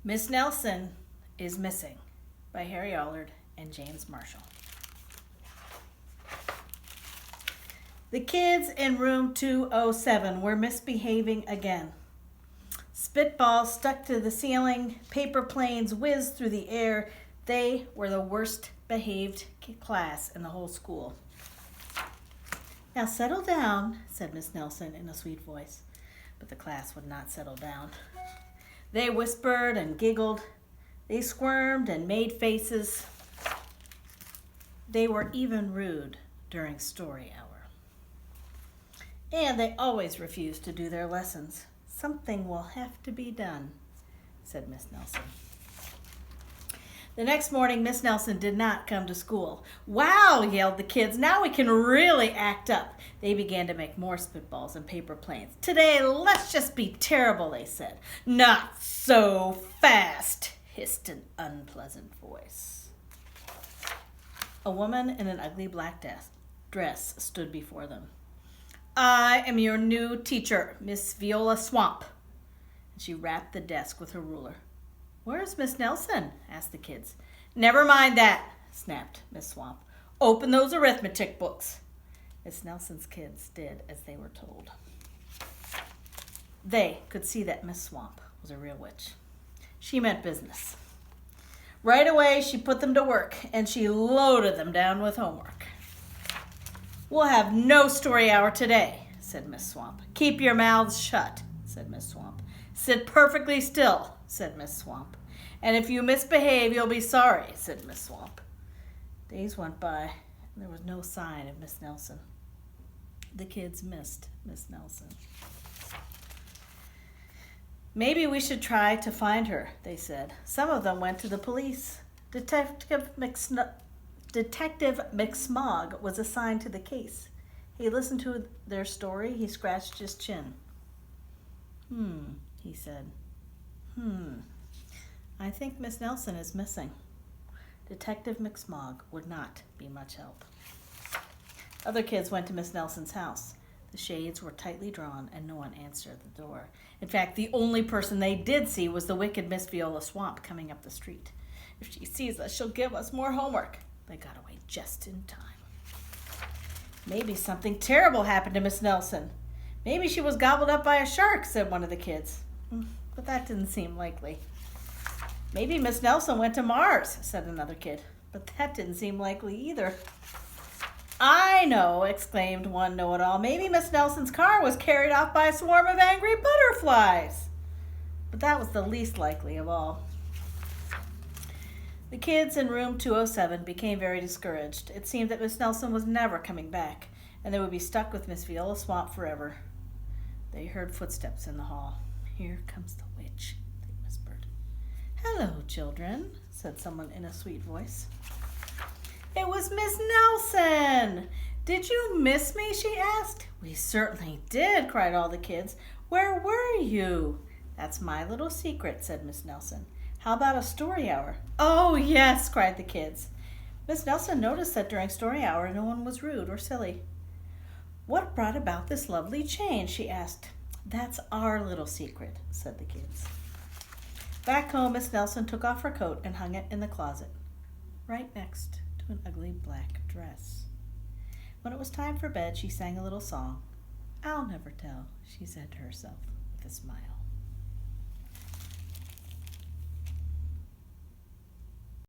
Miss Nelson is Missing by Harry Allard and James Marshall. The kids in room 207 were misbehaving again. Spitballs stuck to the ceiling, paper planes whizzed through the air. They were the worst behaved class in the whole school. "Now settle down," said Miss Nelson in a sweet voice. But the class would not settle down. They whispered and giggled. They squirmed and made faces. They were even rude during story hour. And they always refused to do their lessons. "Something will have to be done," said Miss Nelson. The next morning, Miss Nelson did not come to school. "Wow," yelled the kids, "now we can really act up." They began to make more spitballs and paper planes. "Today, let's just be terrible," they said. "Not so fast," hissed an unpleasant voice. A woman in an ugly black dress stood before them. "I am your new teacher, Miss Viola Swamp." And she rapped the desk with her ruler. "Where's Miss Nelson?" asked the kids. "Never mind that," snapped Miss Swamp. "Open those arithmetic books." Miss Nelson's kids did as they were told. They could see that Miss Swamp was a real witch. She meant business. Right away, she put them to work, and she loaded them down with homework. "We'll have no story hour today," said Miss Swamp. "Keep your mouths shut," said Miss Swamp. "Sit perfectly still," said Miss Swamp. "And if you misbehave, you'll be sorry," said Miss Swamp. Days went by, and there was no sign of Miss Nelson. The kids missed Miss Nelson. "Maybe we should try to find her," they said. Some of them went to the police. Detective McSmog was assigned to the case. He listened to their story. He scratched his chin. He said. I think Miss Nelson is missing." Detective McSmog would not be much help. Other kids went to Miss Nelson's house. The shades were tightly drawn, and no one answered the door. In fact, the only person they did see was the wicked Miss Viola Swamp coming up the street. "If she sees us, she'll give us more homework." They got away just in time. "Maybe something terrible happened to Miss Nelson. Maybe she was gobbled up by a shark," said one of the kids. But that didn't seem likely. "Maybe Miss Nelson went to Mars," said another kid. But that didn't seem likely either. "I know," exclaimed one know-it-all. "Maybe Miss Nelson's car was carried off by a swarm of angry butterflies." But that was the least likely of all. The kids in room 207 became very discouraged. It seemed that Miss Nelson was never coming back, and they would be stuck with Miss Viola Swamp forever. They heard footsteps in the hall. "Here comes the witch," they whispered. "Hello, children," said someone in a sweet voice. It was Miss Nelson. "Did you miss me?" she asked. "We certainly did," cried all the kids. "Where were you?" "That's my little secret," said Miss Nelson. "How about a story hour?" "Oh, yes," cried the kids. Miss Nelson noticed that during story hour no one was rude or silly. "What brought about this lovely change?" she asked. "That's our little secret," said the kids. Back home, Miss Nelson took off her coat and hung it in the closet, right next to an ugly black dress. When it was time for bed, she sang a little song. "I'll never tell," she said to herself with a smile.